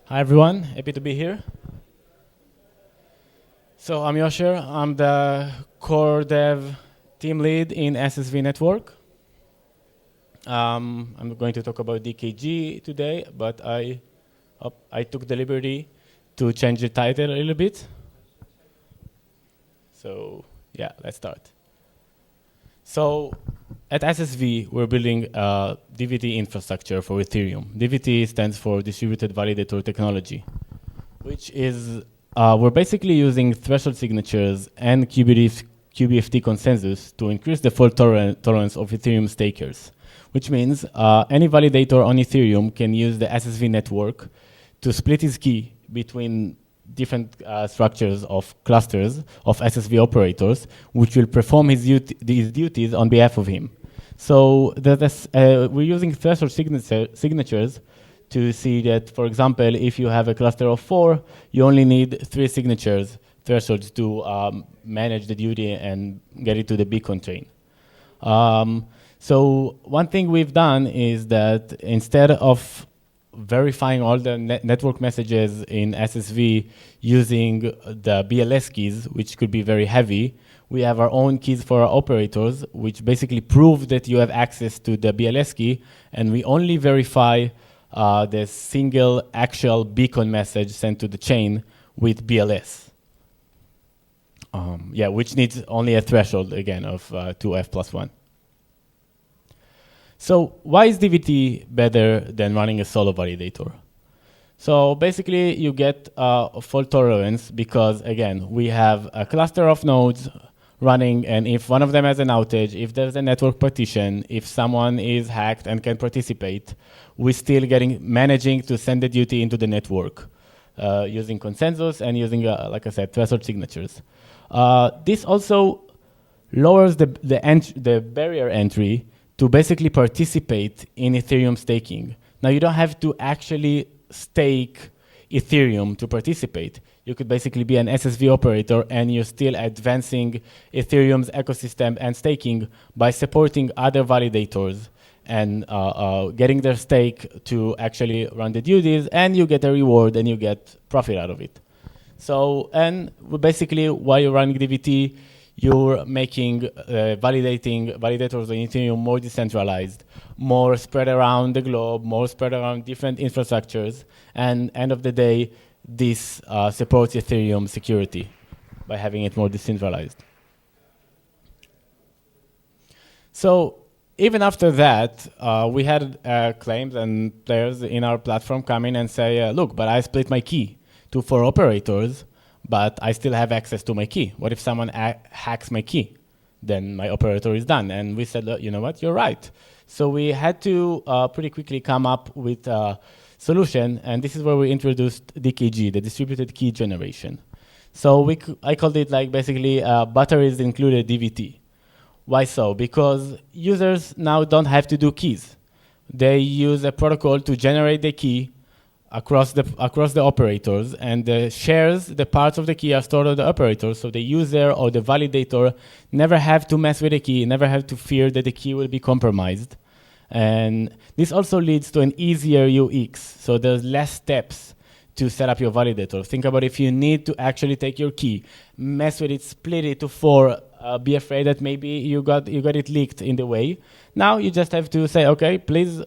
Hi everyone, happy to be here. So I'm Yosher, I'm the core dev team lead in SSV Network. I'm going to talk about DKG today, but I took the liberty to change the title a little bit. So yeah, let's start. So at SSV, we're building a DVT infrastructure for Ethereum. DVT stands for Distributed Validator Technology, which is, we're basically using threshold signatures and QBFT Consensus to increase the fault tolerance of Ethereum stakers, which means any validator on Ethereum can use the SSV network to split his key between different structures of clusters of SSV operators, which will perform these duties on behalf of him. So we're using threshold signatures to see that, for example, if you have a cluster of 4, you only need 3 signatures thresholds to manage the duty and get it to the beacon chain. So one thing we've done is that instead of verifying all the network messages in SSV using the BLS keys, which could be very heavy, we have our own keys for our operators, which basically prove that you have access to the BLS key, and we only verify the single actual beacon message sent to the chain with BLS. Which needs only a threshold, again, of 2f+1. So why is DVT better than running a solo validator? So basically, you get fault tolerance because, again, we have a cluster of nodes running, and if one of them has an outage, if there's a network partition, if someone is hacked and can participate, we're still managing to send the duty into the network using consensus and using, like I said, threshold signatures. This also lowers the barrier entry to basically participate in Ethereum staking. Now, you don't have to actually stake Ethereum to participate. You could basically be an SSV operator and you're still advancing Ethereum's ecosystem and staking by supporting other validators and getting their stake to actually run the duties, and you get a reward and you get profit out of it. So, and basically, while you're running DVT, you're making validators on Ethereum more decentralized, more spread around the globe, more spread around different infrastructures, and end of the day, this supports Ethereum security by having it more decentralized. So even after that, we had claims and players in our platform come in and say, look, but I split my key to 4 operators, but I still have access to my key. What if someone hacks my key? Then my operator is done. And we said, look, you know what, you're right. So we had to pretty quickly come up with a solution, and this is where we introduced DKG, the distributed key generation. So I called it like basically batteries included DVT. Why so? Because users now don't have to do keys. They use a protocol to generate the key across the operators, and the parts of the key are stored on the operators, so the user or the validator never have to mess with the key, never have to fear that the key will be compromised. And this also leads to an easier UX, so there's less steps to set up your validator. Think about if you need to actually take your key, mess with it, split it to 4, be afraid that maybe you got it leaked in the way. Now you just have to say, okay, please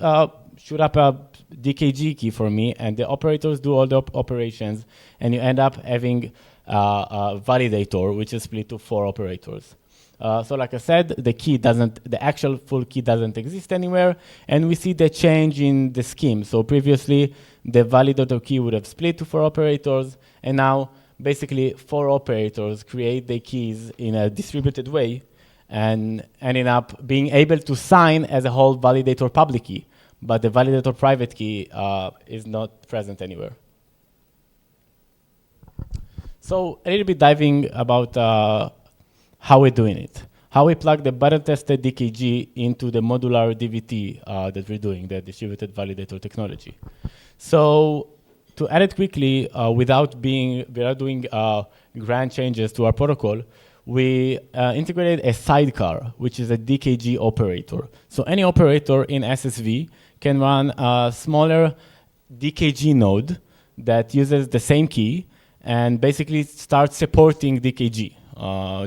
shoot up a DKG key for me, and the operators do all the operations, and you end up having a validator, which is split to 4 operators. So like I said, the actual full key doesn't exist anywhere, and we see the change in the scheme. So previously, the validator key would have split to 4 operators, and now basically 4 operators create the keys in a distributed way and ending up being able to sign as a whole validator public key, but the validator private key is not present anywhere. So a little bit diving about how we're doing it. How we plug the battle-tested DKG into the modular DVT that we're doing, the distributed validator technology. So to add it quickly, without doing grand changes to our protocol, we integrated a sidecar, which is a DKG operator. So any operator in SSV can run a smaller DKG node that uses the same key and basically starts supporting DKG.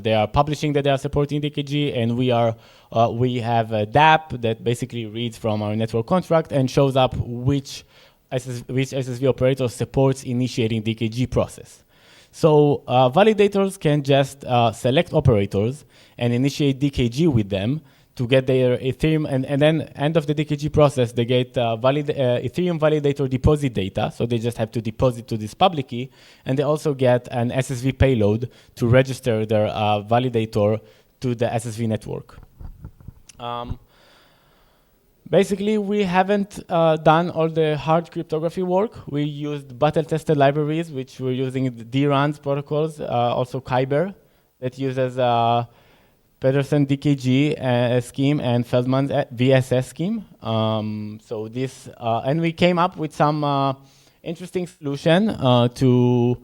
They are publishing that they are supporting DKG, and we have a DApp that basically reads from our network contract and shows up which SSV operator supports initiating DKG process. So validators can just select operators and initiate DKG with them to get their Ethereum, and then end of the DKG process, they get Ethereum validator deposit data, so they just have to deposit to this public key, and they also get an SSV payload to register their validator to the SSV network. Basically, we haven't done all the hard cryptography work. We used battle-tested libraries, which we're using the DRANS protocols, also Kyber, that uses Pedersen DKG scheme and Feldman's VSS scheme. So this, and we came up with some interesting solution to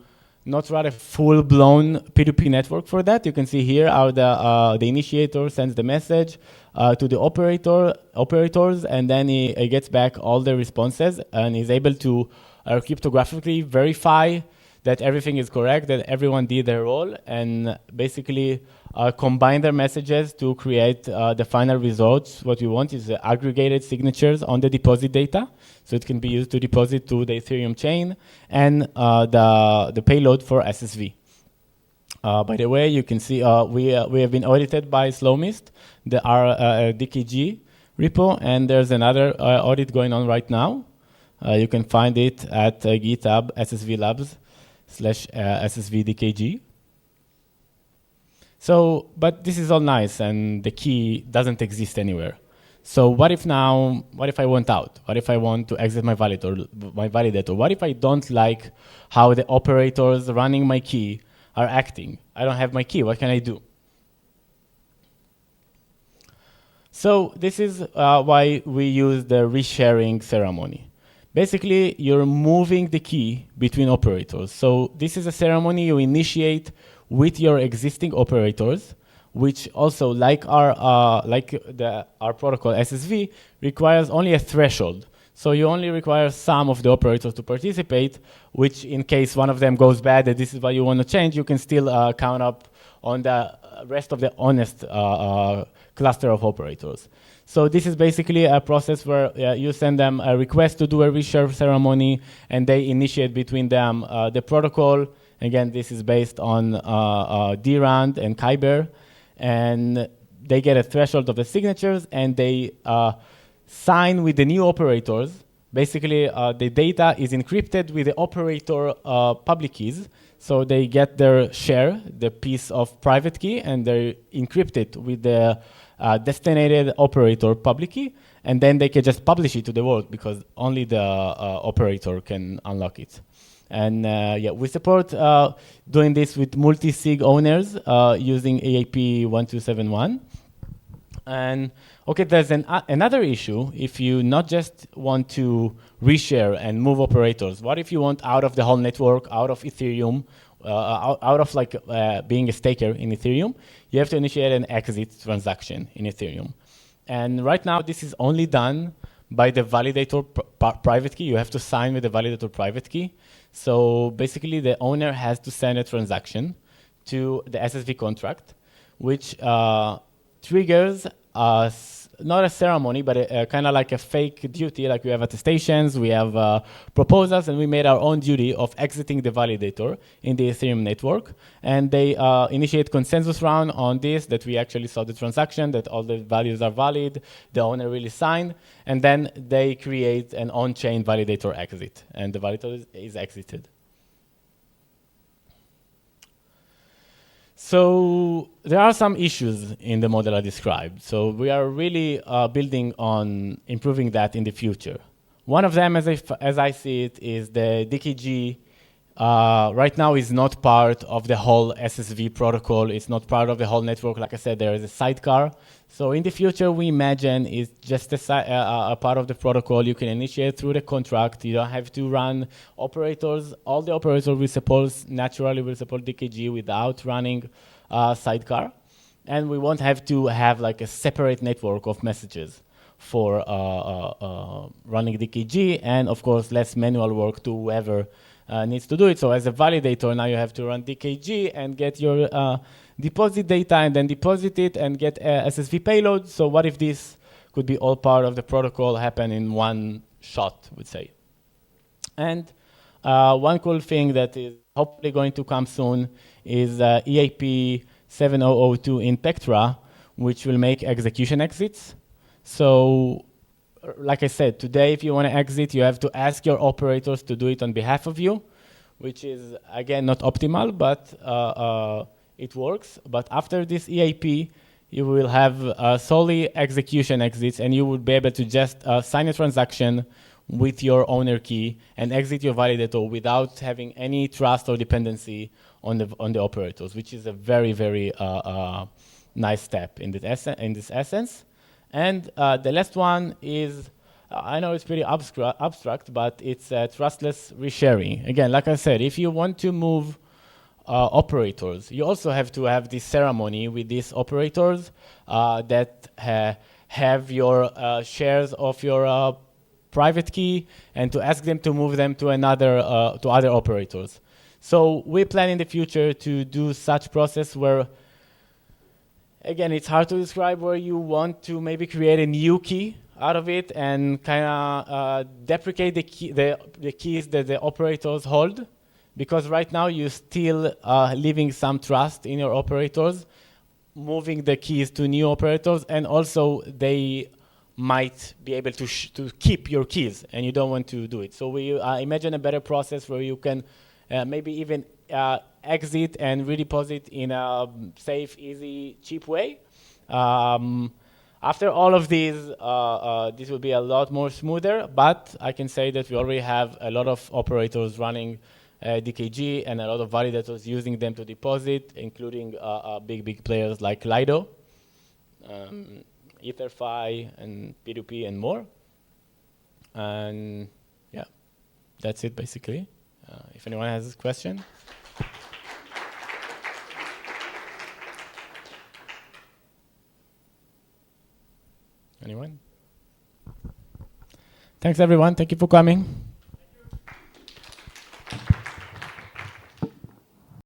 not write a full-blown P2P network for that. You can see here how the initiator sends the message to the operators, and then he gets back all the responses, and is able to cryptographically verify that everything is correct, that everyone did their role, and basically combine their messages to create the final results. What we want is aggregated signatures on the deposit data, so it can be used to deposit to the Ethereum chain, and the payload for SSV. By the way, you can see we have been audited by Slowmist, our DKG repo, and there's another audit going on right now. You can find it at GitHub SSV Labs/SSV DKG. So, but this is all nice, and the key doesn't exist anywhere. So what if I want out? What if I want to exit my validator? What if I don't like how the operators running my key are acting? I don't have my key, what can I do? So this is why we use the resharing ceremony. Basically, you're moving the key between operators. So this is a ceremony you initiate with your existing operators, which also, like our protocol SSV, requires only a threshold. So you only require some of the operators to participate, which in case one of them goes bad and this is what you want to change, you can still count up on the rest of the honest cluster of operators. So this is basically a process where you send them a request to do a reshare ceremony, and they initiate between them the protocol. Again, this is based on DRAND and Kyber, and they get a threshold of the signatures, and they sign with the new operators. Basically, the data is encrypted with the operator public keys, so they get their share, the piece of private key, and they encrypt it with the destinated operator public key, and then they can just publish it to the world because only the operator can unlock it. And yeah, we support doing this with multi-sig owners using AAP 1271. And okay, there's another issue if you not just want to reshare and move operators. What if you want out of the whole network, out of Ethereum, out of like being a staker in Ethereum? You have to initiate an exit transaction in Ethereum. And right now, this is only done by the validator private key. You have to sign with the validator private key. So basically, the owner has to send a transaction to the SSV contract, which triggers not a ceremony, but kind of like a fake duty. Like we have attestations, we have proposals, and we made our own duty of exiting the validator in the Ethereum network. And they initiate consensus round on this, that we actually saw the transaction, that all the values are valid, the owner really signed, and then they create an on-chain validator exit, and the validator is exited. So there are some issues in the model I described. So we are really building on improving that in the future. One of them, as I see it, is the DKG right now is not part of the whole SSV protocol. It's not part of the whole network. Like I said, there is a sidecar. So in the future, we imagine it's just a part of the protocol. You can initiate through the contract. You don't have to run operators. All the operators will support, naturally will support DKG without running sidecar. And we won't have to have like a separate network of messages for running DKG, and of course less manual work to whoever needs to do it. So as a validator, now you have to run DKG and get your deposit data and then deposit it and get SSV payload. So what if this could be all part of the protocol happen in one shot, would say. And one cool thing that is hopefully going to come soon is EAP 7002 in Pectra, which will make execution exits. So like I said, today if you want to exit, you have to ask your operators to do it on behalf of you, which is, again, not optimal, but it works. But after this EAP, you will have solely execution exits, and you would be able to just sign a transaction with your owner key and exit your validator without having any trust or dependency on the operators, which is a very, very nice step in this essence. And the last one is, I know it's pretty abstract, but it's trustless resharing. Again, like I said, if you want to move operators, you also have to have this ceremony with these operators that have your shares of your private key, and to ask them to move them to other operators. So we plan in the future to do such process where, again, it's hard to describe, where you want to maybe create a new key out of it and kind of deprecate the keys that the operators hold, because right now you're still leaving some trust in your operators, moving the keys to new operators, and also they might be able to keep your keys, and you don't want to do it. So we imagine a better process where you can maybe even exit and redeposit in a safe, easy, cheap way. After all of these, this will be a lot more smoother, but I can say that we already have a lot of operators running DKG and a lot of validators using them to deposit, including big players like Lido, EtherFi, and P2P, and more. And yeah, that's it basically. If anyone has a question. Anyone? Thanks everyone, thank you for coming.